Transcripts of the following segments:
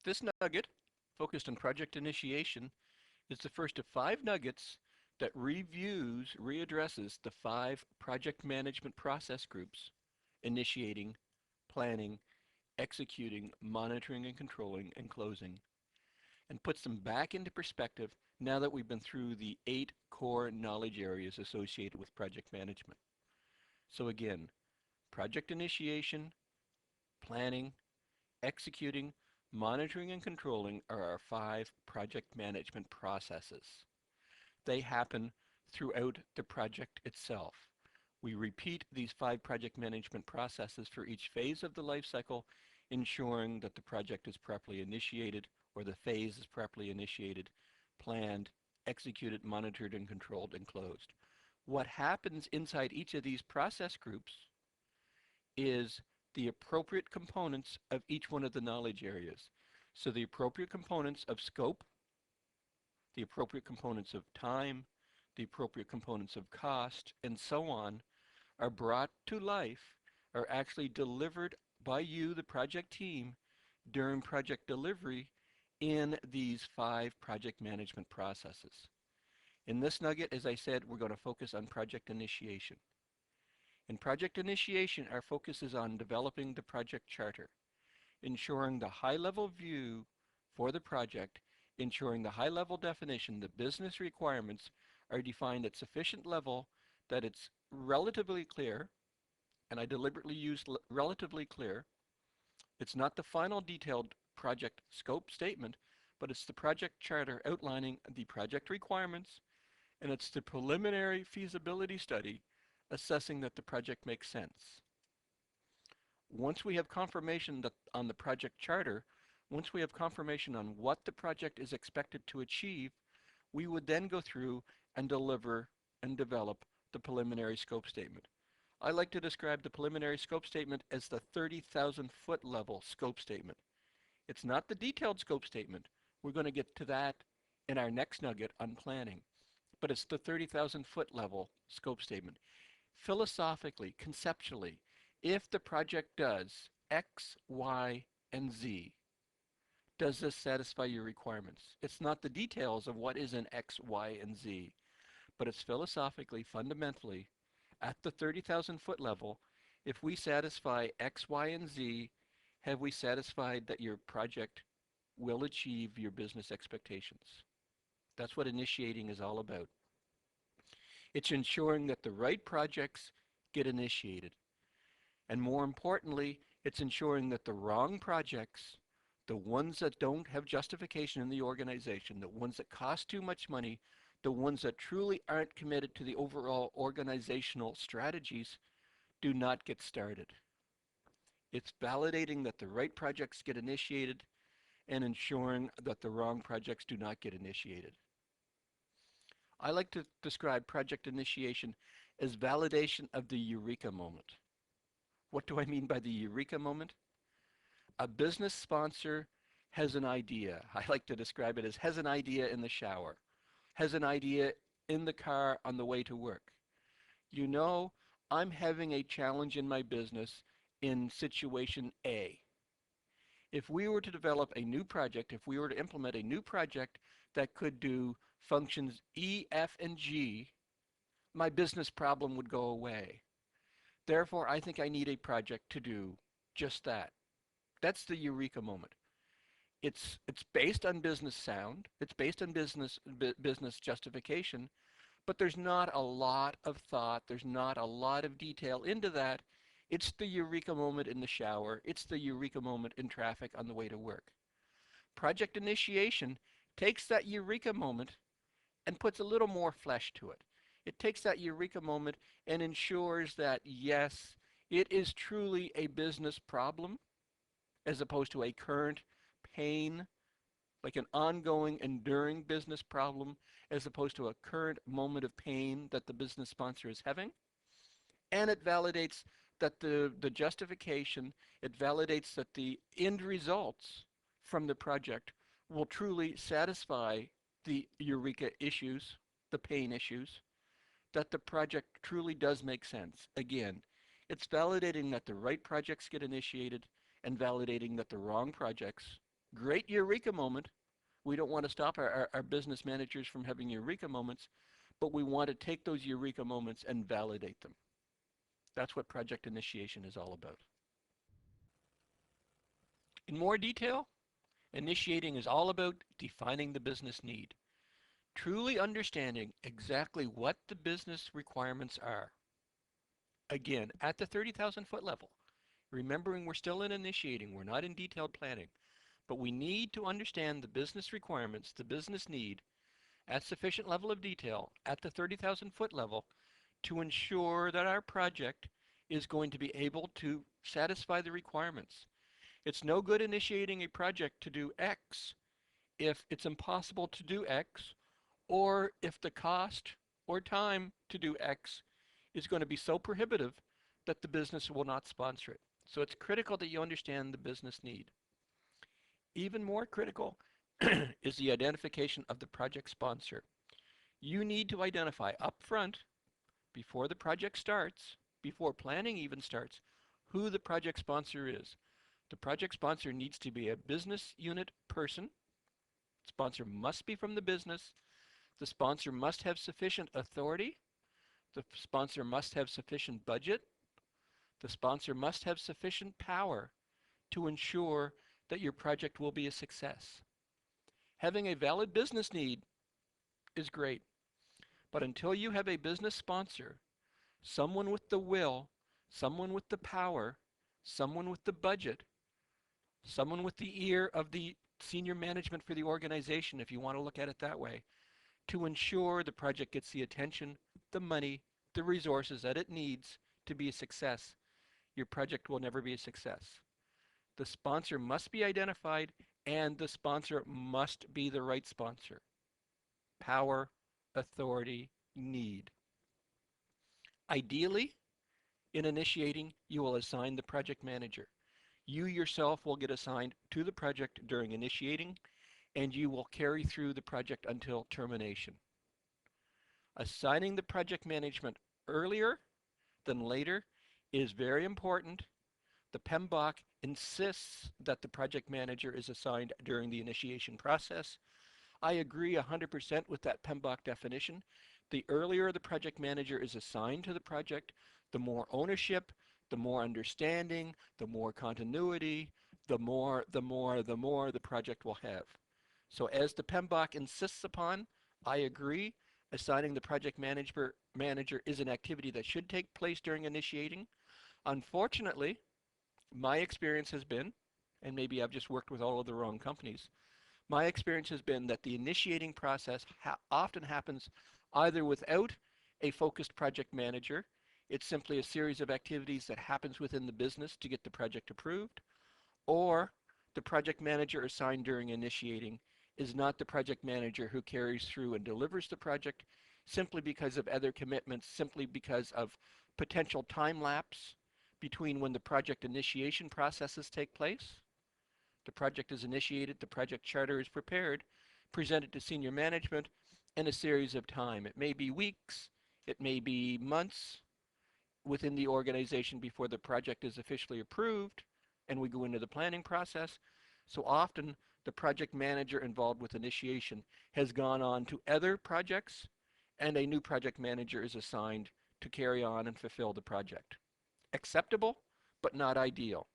This nugget, focused on project initiation, is the first of 5 nuggets that readdresses the 5 project management process groups: initiating, planning, executing, monitoring and controlling, and closing, and puts them back into perspective now that we've been through the 8 core knowledge areas associated with project management. So again, project initiation, planning, executing, monitoring, and controlling are our 5 project management processes. They happen throughout the project itself. We repeat these 5 project management processes for each phase of the life cycle, ensuring that the project is properly initiated, or the phase is properly initiated, planned, executed, monitored, and controlled, and closed. What happens inside each of these process groups is the appropriate components of each one of the knowledge areas. So the appropriate components of scope, the appropriate components of time, the appropriate components of cost, and so on, are brought to life, are actually delivered by you, the project team, during project delivery in these 5 project management processes. In this nugget, as I said, we're going to focus on project initiation. In project initiation, our focus is on developing the project charter, ensuring the high-level view for the project, ensuring the high-level definition, the business requirements are defined at sufficient level that it's relatively clear, and I deliberately used relatively clear. It's not the final detailed project scope statement, but it's the project charter outlining the project requirements, and it's the preliminary feasibility study assessing that the project makes sense. Once we have confirmation that on the project charter, once we have confirmation on what the project is expected to achieve, we would then go through and deliver and develop the preliminary scope statement. I like to describe the preliminary scope statement as the 30,000 foot level scope statement. It's not the detailed scope statement. We're going to get to that in our next nugget on planning. But it's the 30,000 foot level scope statement. Philosophically, conceptually, if the project does X, Y, and Z, does this satisfy your requirements? It's not the details of what is in X, Y, and Z, but it's philosophically, fundamentally, at the 30,000 foot level, if we satisfy X, Y, and Z, have we satisfied that your project will achieve your business expectations? That's what initiating is all about. It's ensuring that the right projects get initiated. And more importantly, it's ensuring that the wrong projects, the ones that don't have justification in the organization, the ones that cost too much money, the ones that truly aren't committed to the overall organizational strategies, do not get started. It's validating that the right projects get initiated and ensuring that the wrong projects do not get initiated. I like to describe project initiation as validation of the eureka moment. What do I mean by the eureka moment? A business sponsor has an idea. I like to describe it as has an idea in the shower, has an idea in the car on the way to work. You know, I'm having a challenge in my business in situation A. If we were to develop a new project, if we were to implement a new project that could do functions E, F, and G, my business problem would go away. Therefore, I think I need a project to do just that. That's the eureka moment. It's based on business sound, it's based on business justification, but there's not a lot of thought, there's not a lot of detail into that. It's the eureka moment in the shower, it's the eureka moment in traffic on the way to work. Project initiation takes that eureka moment and puts a little more flesh to it. It takes that eureka moment and ensures that, yes, it is truly a business problem as opposed to a current pain, like an ongoing, enduring business problem, as opposed to a current moment of pain that the business sponsor is having. And it validates that the justification, it validates that the end results from the project will truly satisfy the eureka issues, the pain issues, that the project truly does make sense. Again, it's validating that the right projects get initiated and validating that the wrong projects Great eureka moment. We don't want to stop our business managers from having eureka moments, but we want to take those eureka moments and validate them. That's what project initiation is all about. In more detail, initiating is all about defining the business need, truly understanding exactly what the business requirements are. Again, at the 30,000 foot level, remembering we're still in initiating, we're not in detailed planning, but we need to understand the business requirements, the business need, at sufficient level of detail at the 30,000 foot level to ensure that our project is going to be able to satisfy the requirements. It's no good initiating a project to do X if it's impossible to do X, or if the cost or time to do X is going to be so prohibitive that the business will not sponsor it. So it's critical that you understand the business need. Even more critical is the identification of the project sponsor. You need to identify upfront, before the project starts, before planning even starts, who the project sponsor is. The project sponsor needs to be a business unit person. The sponsor must be from the business. The sponsor must have sufficient authority. The sponsor must have sufficient budget. The sponsor must have sufficient power to ensure that your project will be a success. Having a valid business need is great, but until you have a business sponsor, someone with the will, someone with the power, someone with the budget, someone with the ear of the senior management for the organization, if you want to look at it that way, to ensure the project gets the attention, the money, the resources that it needs to be a success, your project will never be a success. The sponsor must be identified, and the sponsor must be the right sponsor. Power, authority, need. Ideally, in initiating, you will assign the project manager. You yourself will get assigned to the project during initiating, and you will carry through the project until termination. Assigning the project management earlier than later is very important. The PMBOK insists that the project manager is assigned during the initiation process. I agree 100% with that PMBOK definition. The earlier the project manager is assigned to the project, the more ownership, the more understanding, the more continuity, the more the project will have. So as the PMBOK insists upon, I agree, assigning the project manager is an activity that should take place during initiating. Unfortunately, my experience has been, and maybe I've just worked with all of the wrong companies, my experience has been that the initiating process often happens either without a focused project manager. It's simply a series of activities that happens within the business to get the project approved, or the project manager assigned during initiating is not the project manager who carries through and delivers the project simply because of other commitments, simply because of potential time lapse between when the project initiation processes take place. The project is initiated, the project charter is prepared, presented to senior management in a series of time. It may be weeks, it may be months within the organization before the project is officially approved and we go into the planning process. So often the project manager involved with initiation has gone on to other projects, and a new project manager is assigned to carry on and fulfill the project. Acceptable, but not ideal.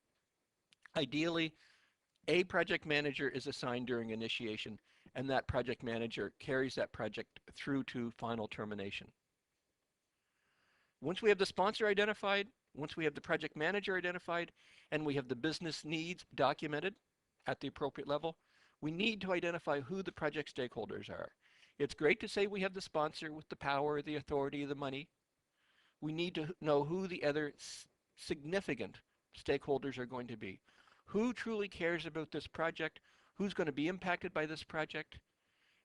Ideally, a project manager is assigned during initiation, and that project manager carries that project through to final termination. Once we have the sponsor identified, once we have the project manager identified, and we have the business needs documented at the appropriate level, we need to identify who the project stakeholders are. It's great to say we have the sponsor with the power, the authority, the money. We need to know who the other significant stakeholders are going to be. Who truly cares about this project? Who's going to be impacted by this project?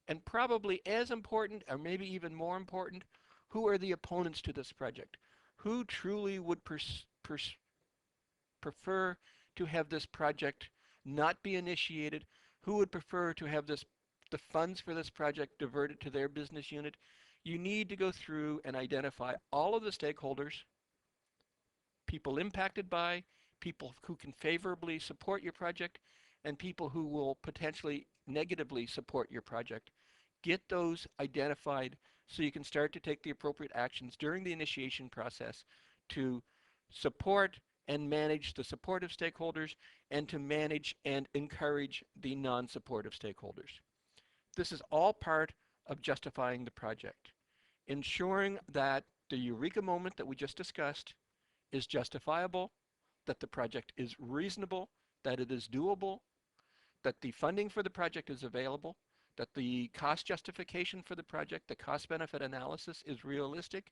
And probably as important, or maybe even more important, who are the opponents to this project? Who truly would prefer to have this project not be initiated? Who would prefer to have the funds for this project diverted to their business unit? You need to go through and identify all of the stakeholders, people impacted by, people who can favorably support your project, and people who will potentially negatively support your project. Get those identified so you can start to take the appropriate actions during the initiation process to support and manage the supportive stakeholders and to manage and encourage the non-supportive stakeholders. This is all part of justifying the project, ensuring that the eureka moment that we just discussed is justifiable, that the project is reasonable, that it is doable, that the funding for the project is available, that the cost justification for the project, the cost-benefit analysis is realistic,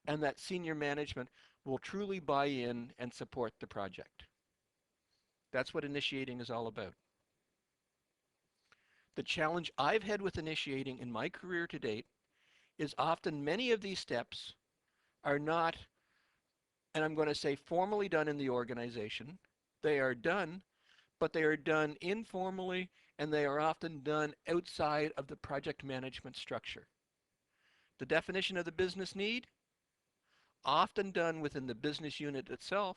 and that senior management will truly buy in and support the project. That's what initiating is all about. The challenge I've had with initiating in my career to date is often many of these steps are not, and I'm going to say formally done in the organization. They are done, but they are done informally, and they are often done outside of the project management structure. The definition of the business need, often done within the business unit itself,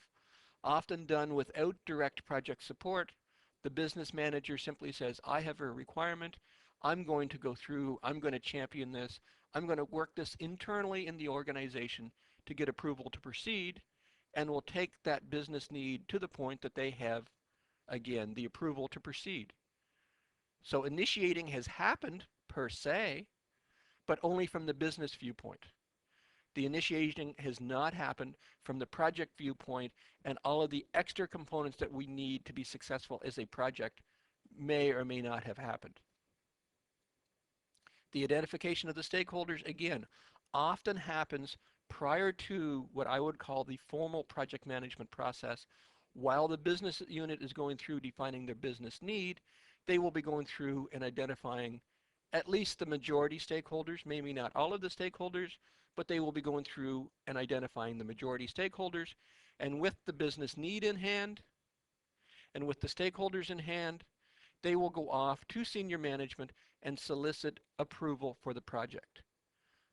often done without direct project support. The business manager simply says, I have a requirement, I'm going to go through, I'm going to champion this, I'm going to work this internally in the organization to get approval to proceed, and will take that business need to the point that they have, again, the approval to proceed. So initiating has happened per se, but only from the business viewpoint. The initiating has not happened from the project viewpoint, and all of the extra components that we need to be successful as a project may or may not have happened. The identification of the stakeholders, again, often happens prior to what I would call the formal project management process. While the business unit is going through defining their business need, they will be going through and identifying at least the majority stakeholders, maybe not all of the stakeholders, but they will be going through and identifying the majority stakeholders. And with the business need in hand, and with the stakeholders in hand, they will go off to senior management and solicit approval for the project.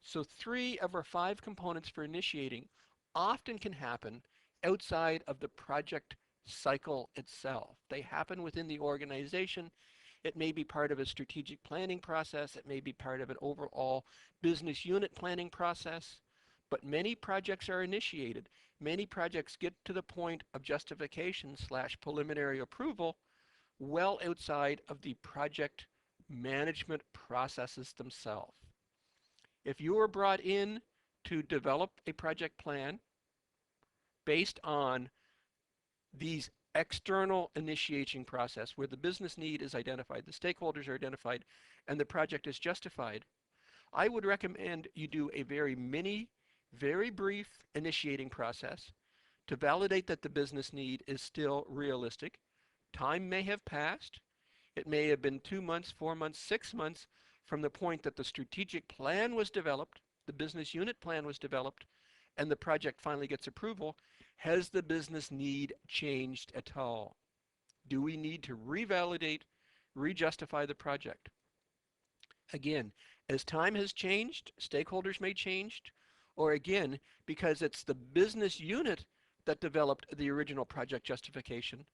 So 3 of our 5 components for initiating often can happen outside of the project cycle itself. They happen within the organization. It may be part of a strategic planning process. It may be part of an overall business unit planning process. But many projects are initiated. Many projects get to the point of justification / preliminary approval well outside of the project management processes themselves. If you are brought in to develop a project plan based on these external initiating process where the business need is identified, the stakeholders are identified, and the project is justified, I would recommend you do a very brief initiating process to validate that the business need is still realistic. Time may have passed. It may have been 2 months, 4 months, 6 months from the point that the strategic plan was developed, the business unit plan was developed, and the project finally gets approval. Has the business need changed at all? Do we need to revalidate, re-justify the project? Again, as time has changed, stakeholders may change, or again, because it's the business unit that developed the original project justification,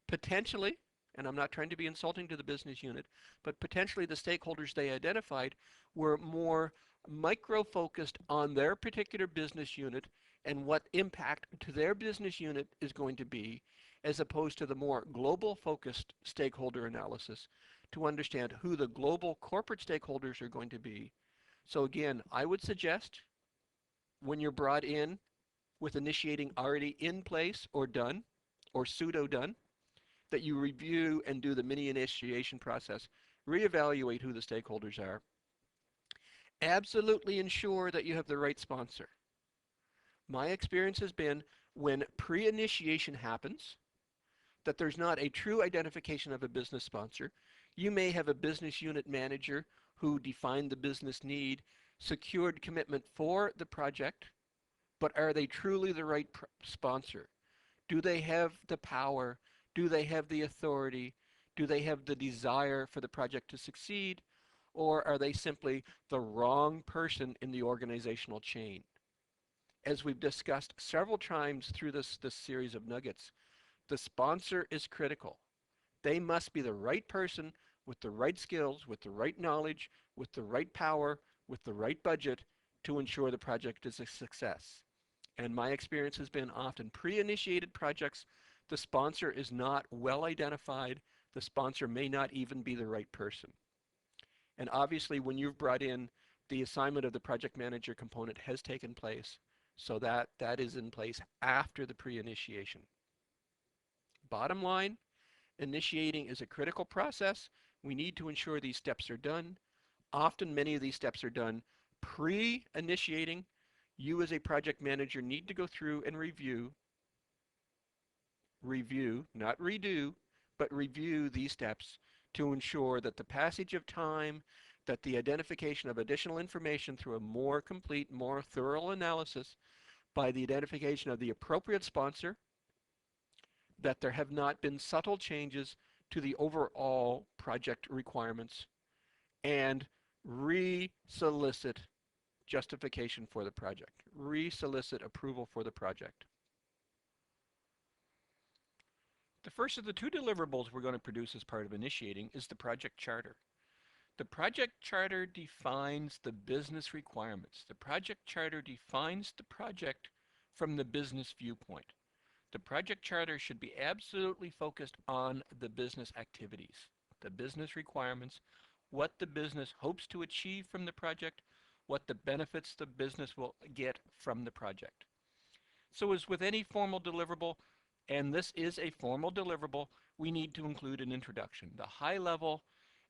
potentially, and I'm not trying to be insulting to the business unit, but potentially the stakeholders they identified were more micro-focused on their particular business unit and what impact to their business unit is going to be, as opposed to the more global-focused stakeholder analysis to understand who the global corporate stakeholders are going to be. So again, I would suggest when you're brought in with initiating already in place or done, or pseudo-done, that you review and do the mini initiation process, reevaluate who the stakeholders are. Absolutely ensure that you have the right sponsor. My experience has been when pre-initiation happens, that there's not a true identification of a business sponsor. You may have a business unit manager who defined the business need, secured commitment for the project, but are they truly the right sponsor? Do they have the power? Do they have the authority? Do they have the desire for the project to succeed? Or are they simply the wrong person in the organizational chain? As we've discussed several times through this series of nuggets, the sponsor is critical. They must be the right person with the right skills, with the right knowledge, with the right power, with the right budget to ensure the project is a success. And my experience has been often pre-initiated projects, the sponsor is not well identified, the sponsor may not even be the right person. And obviously when you've brought in the assignment of the project manager component has taken place, so that is in place after the pre-initiation. Bottom line, initiating is a critical process. We need to ensure these steps are done. Often many of these steps are done pre-initiating. You as a project manager need to go through and review, not redo, but review these steps to ensure that the passage of time, that the identification of additional information through a more complete, more thorough analysis by the identification of the appropriate sponsor, that there have not been subtle changes to the overall project requirements, and re-solicit justification for the project, re-solicit approval for the project. The first of the two deliverables we're going to produce as part of initiating is the project charter. The project charter defines the business requirements. The project charter defines the project from the business viewpoint. The project charter should be absolutely focused on the business activities, the business requirements, what the business hopes to achieve from the project, what the benefits the business will get from the project. So as with any formal deliverable, and this is a formal deliverable, we need to include an introduction. The high-level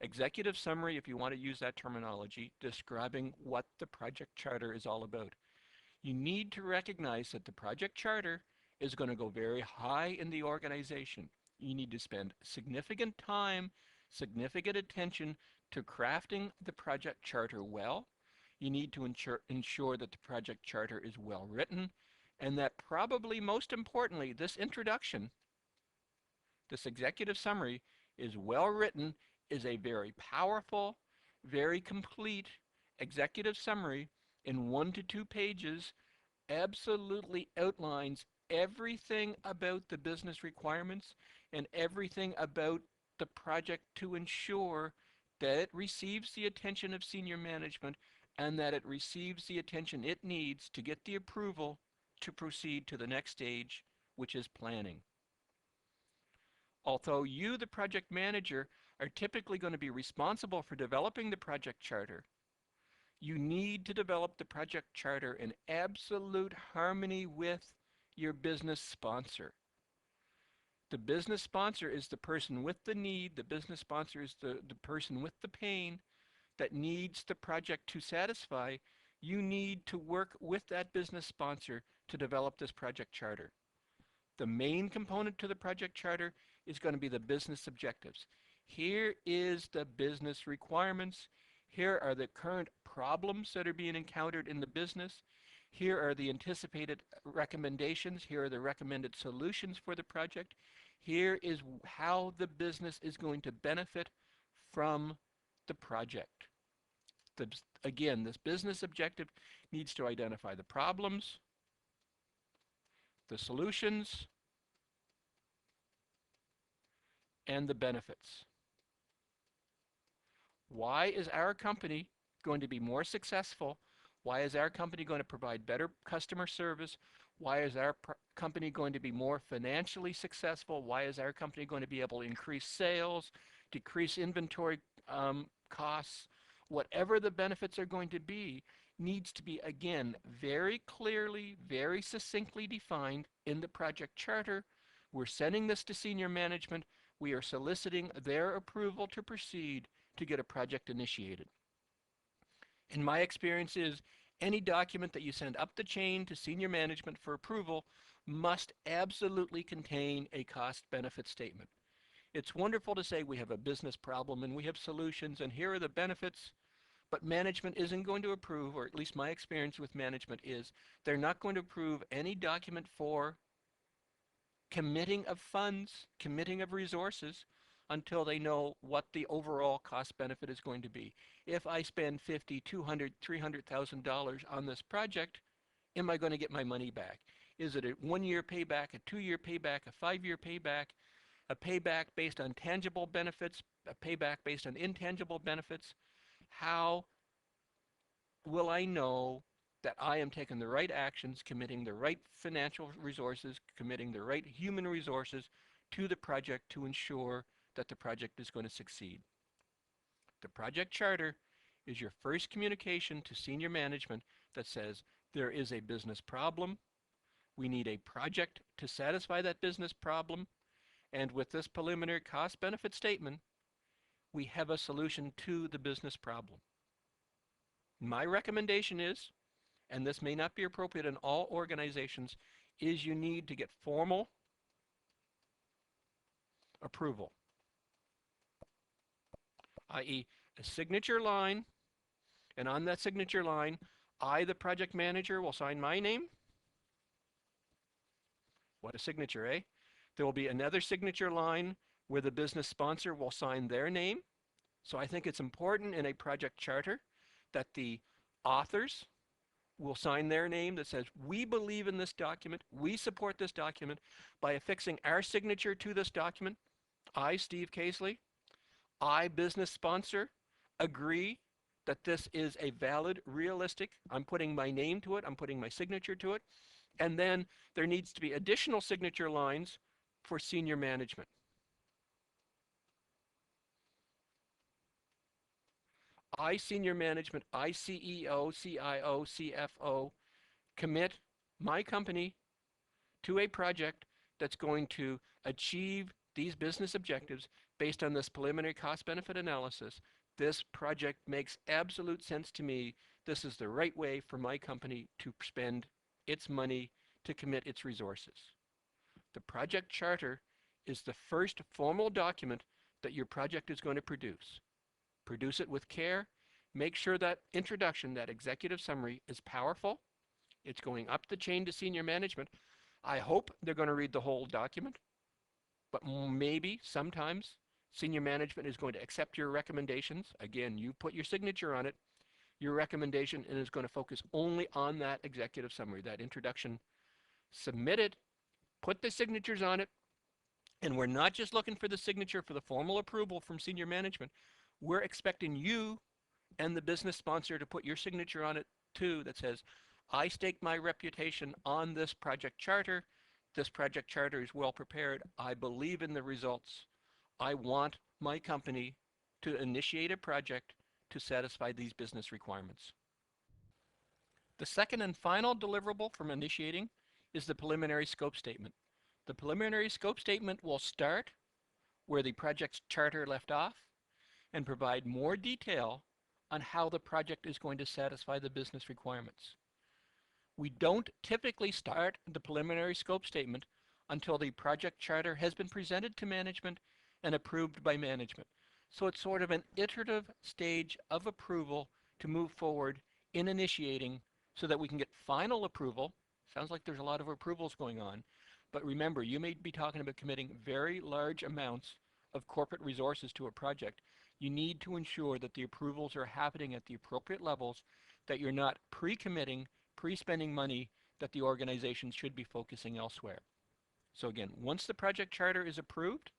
executive summary, if you want to use that terminology, describing what the project charter is all about. You need to recognize that the project charter is going to go very high in the organization. You need to spend significant time, significant attention to crafting the project charter well. You need to ensure that the project charter is well written, and that probably most importantly, this introduction, this executive summary, is well written, is a very powerful, very complete executive summary in 1 to 2 pages, absolutely outlines everything about the business requirements and everything about the project to ensure that it receives the attention of senior management and that it receives the attention it needs to get the approval to proceed to the next stage, which is planning. Although you, the project manager, are typically going to be responsible for developing the project charter, you need to develop the project charter in absolute harmony with your business sponsor. The business sponsor is the person with the need, the business sponsor is the person with the pain that needs the project to satisfy. You need to work with that business sponsor to develop this project charter. The main component to the project charter is going to be the business objectives. Here is the business requirements. Here are the current problems that are being encountered in the business. Here are the anticipated recommendations. Here are the recommended solutions for the project. Here is how the business is going to benefit from the project. Again, this business objective needs to identify the problems, the solutions, and the benefits. Why is our company going to be more successful? Why is our company going to provide better customer service? Why is our company going to be more financially successful? Why is our company going to be able to increase sales, decrease inventory costs? Whatever the benefits are going to be needs to be, again, very clearly, very succinctly defined in the project charter. We're sending this to senior management. We are soliciting their approval to proceed to get a project initiated. In my experience is any document that you send up the chain to senior management for approval must absolutely contain a cost-benefit statement. It's wonderful to say we have a business problem and we have solutions and here are the benefits, but management isn't going to approve, or at least my experience with management is, they're not going to approve any document for committing of funds, committing of resources, until they know what the overall cost benefit is going to be. If I spend $50, $200, $300,000 on this project, am I going to get my money back? Is it a 1-year payback, a 2-year payback, a 5-year payback? a payback based on tangible benefits, a payback based on intangible benefits? How will I know that I am taking the right actions, committing the right financial resources, committing the right human resources to the project to ensure that the project is going to succeed? The project charter is your first communication to senior management that says there is a business problem, we need a project to satisfy that business problem, and with this preliminary cost-benefit statement, we have a solution to the business problem. My recommendation is, and this may not be appropriate in all organizations, is you need to get formal approval, i.e. a signature line, and on that signature line, I, the project manager, will sign my name. What a signature, eh? There will be another signature line where the business sponsor will sign their name. So I think it's important in a project charter that the authors will sign their name that says, we believe in this document, we support this document by affixing our signature to this document. I, Steve Casely, I, business sponsor, agree that this is a valid, realistic, I'm putting my name to it, I'm putting my signature to it, and then there needs to be additional signature lines for senior management. I, senior management, I, CEO, CIO, CFO, commit my company to a project that's going to achieve these business objectives based on this preliminary cost-benefit analysis. This project makes absolute sense to me. This is the right way for my company to spend its money, to commit its resources. The project charter is the first formal document that your project is going to produce. Produce it with care. Make sure that introduction, that executive summary, is powerful. It's going up the chain to senior management. I hope they're going to read the whole document, but maybe sometimes senior management is going to accept your recommendations. Again, you put your signature on it, your recommendation, and is going to focus only on that executive summary, that introduction. Submit it, put the signatures on it, and we're not just looking for the signature for the formal approval from senior management. We're expecting you and the business sponsor to put your signature on it too, that says, I stake my reputation on this project charter. This project charter is well prepared. I believe in the results. I want my company to initiate a project to satisfy these business requirements. The second and final deliverable from initiating is the preliminary scope statement. The preliminary scope statement will start where the project's charter left off and provide more detail on how the project is going to satisfy the business requirements. We don't typically start the preliminary scope statement until the project charter has been presented to management and approved by management. So it's sort of an iterative stage of approval to move forward in initiating so that we can get final approval. Sounds like there's a lot of approvals going on. But remember, you may be talking about committing very large amounts of corporate resources to a project. You need to ensure that the approvals are happening at the appropriate levels, that you're not pre-committing, pre-spending money that the organization should be focusing elsewhere. So again, once the project charter is approved,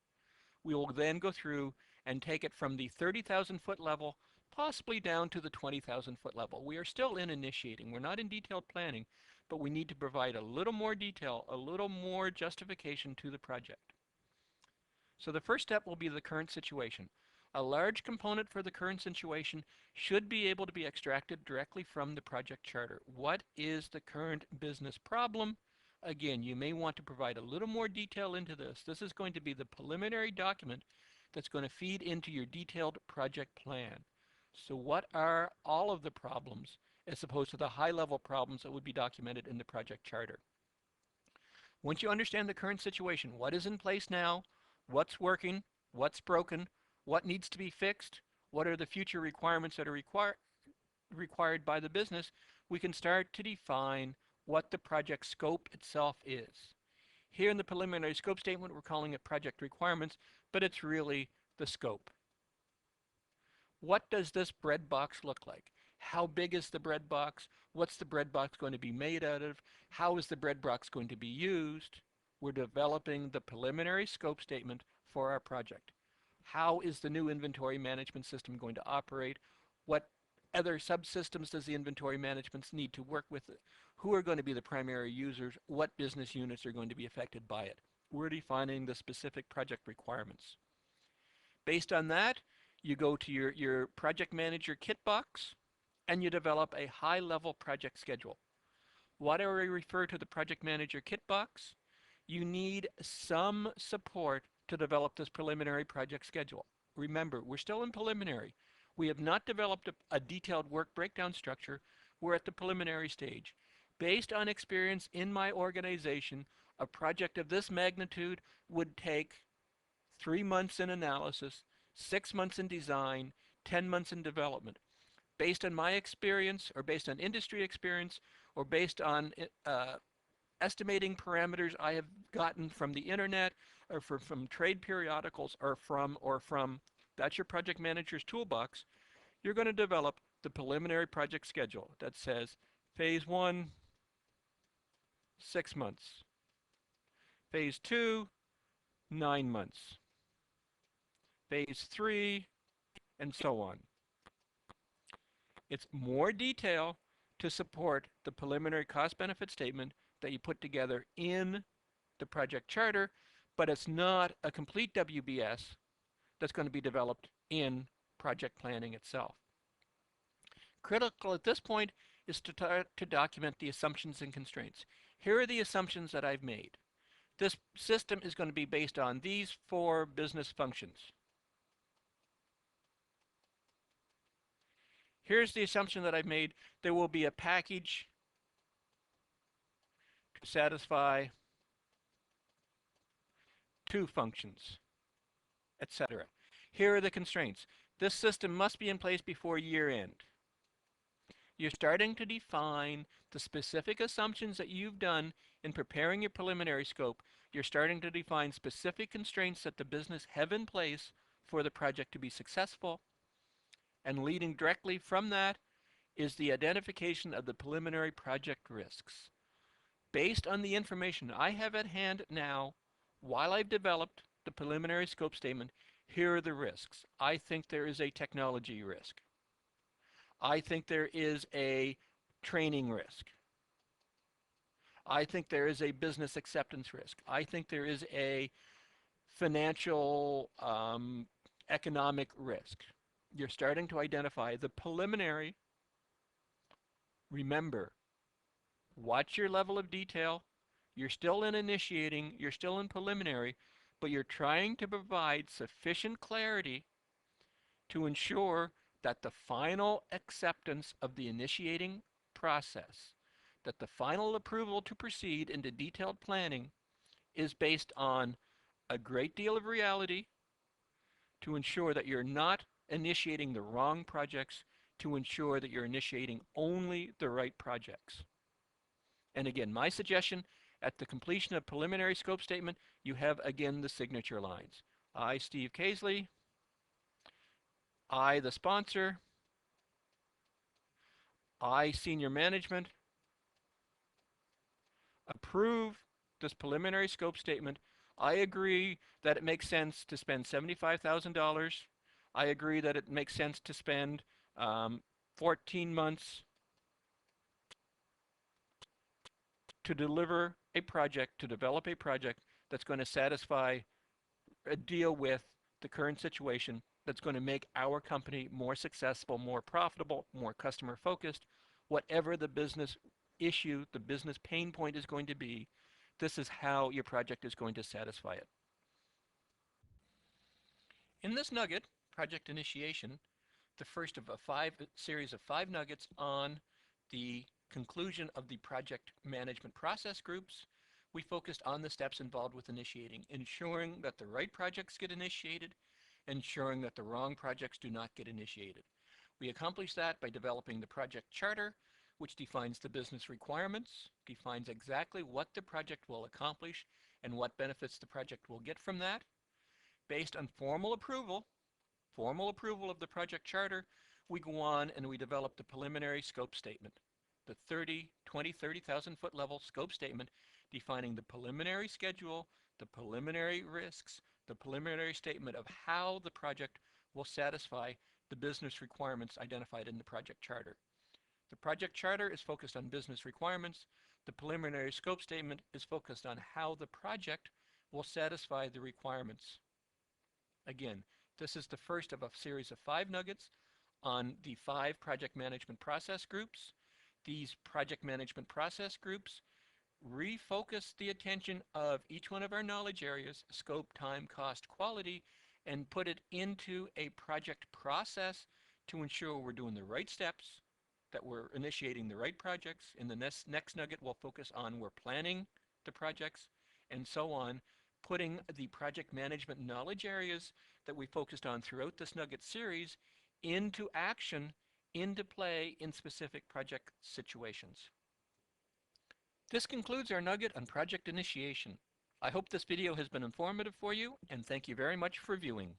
we will then go through and take it from the 30,000 foot level, possibly down to the 20,000 foot level. We are still in initiating. We're not in detailed planning, but we need to provide a little more detail, a little more justification to the project. So the first step will be the current situation. A large component for the current situation should be able to be extracted directly from the project charter. What is the current business problem? Again, you may want to provide a little more detail into this. This is going to be the preliminary document that's going to feed into your detailed project plan. So what are all of the problems as opposed to the high-level problems that would be documented in the project charter? Once you understand the current situation, what is in place now, what's working, what's broken, what needs to be fixed, what are the future requirements that are required by the business, we can start to define what the project scope itself is. Here in the preliminary scope statement, we're calling it project requirements, but it's really the scope. What does this bread box look like? How big is the bread box? What's the bread box going to be made out of? How is the bread box going to be used? We're developing the preliminary scope statement for our project. How is the new inventory management system going to operate? What other subsystems does the inventory management need to work with? Who are going to be the primary users? What business units are going to be affected by it? We're defining the specific project requirements. Based on that, you go to your project manager kit box and you develop a high-level project schedule. Why do I refer to the project manager kit box? You need some support to develop this preliminary project schedule. Remember, we're still in preliminary. We have not developed a detailed work breakdown structure. We're at the preliminary stage. Based on experience in my organization, a project of this magnitude would take 3 months in analysis, 6 months in design, 10 months in development. Based on my experience, or based on industry experience, or based on estimating parameters I have gotten from the internet, or from trade periodicals, or from that's your project manager's toolbox, you're going to develop the preliminary project schedule that says phase 1, 6 months. Phase 2, 9 months. Phase 3, and so on. It's more detail to support the preliminary cost-benefit statement that you put together in the project charter, but it's not a complete WBS that's going to be developed in project planning itself. Critical at this point is to document the assumptions and constraints. Here are the assumptions that I've made. This system is going to be based on these 4 business functions. Here's the assumption that I've made. There will be a package to satisfy 2 functions, etc. Here are the constraints. This system must be in place before year end. You're starting to define the specific assumptions that you've done in preparing your preliminary scope. You're starting to define specific constraints that the business have in place for the project to be successful. And leading directly from that is the identification of the preliminary project risks. Based on the information I have at hand now, while I've developed the preliminary scope statement, here are the risks. I think there is a technology risk. I think there is a training risk. I think there is a business acceptance risk. I think there is a financial, economic risk. You're starting to identify the preliminary. Remember, watch your level of detail. You're still in initiating, you're still in preliminary, but you're trying to provide sufficient clarity to ensure that the final acceptance of the initiating process, that the final approval to proceed into detailed planning is based on a great deal of reality, to ensure that you're not initiating the wrong projects, to ensure that you're initiating only the right projects. And again, my suggestion, at the completion of preliminary scope statement, you have again the signature lines. I, Steve Casely, I, the sponsor, I, senior management, approve this preliminary scope statement. I agree that it makes sense to spend $75,000. I agree that it makes sense to spend 14 months to deliver a project, to develop a project that's going to satisfy, deal with the current situation, that's going to make our company more successful, more profitable, more customer focused. Whatever the business issue, the business pain point is going to be, this is how your project is going to satisfy it. In this nugget, Project Initiation, the first of a series of 5 nuggets on the conclusion of the project management process groups, we focused on the steps involved with initiating, ensuring that the right projects get initiated, ensuring that the wrong projects do not get initiated. We accomplished that by developing the project charter, which defines the business requirements, defines exactly what the project will accomplish and what benefits the project will get from that. Based on formal approval of the project charter, we go on and we develop the preliminary scope statement, the 30,000 foot level scope statement defining the preliminary schedule, the preliminary risks, the preliminary statement of how the project will satisfy the business requirements identified in the project charter. The project charter is focused on business requirements. The preliminary scope statement is focused on how the project will satisfy the requirements. Again, this is the first of a series of 5 nuggets on the 5 project management process groups. These project management process groups refocus the attention of each one of our knowledge areas, scope, time, cost, quality, and put it into a project process to ensure we're doing the right steps, that we're initiating the right projects. In the next nugget, we'll focus on we're planning the projects, and so on, putting the project management knowledge areas that we focused on throughout this nugget series into action, into play in specific project situations. This concludes our nugget on project initiation. I hope this video has been informative for you, and thank you very much for viewing.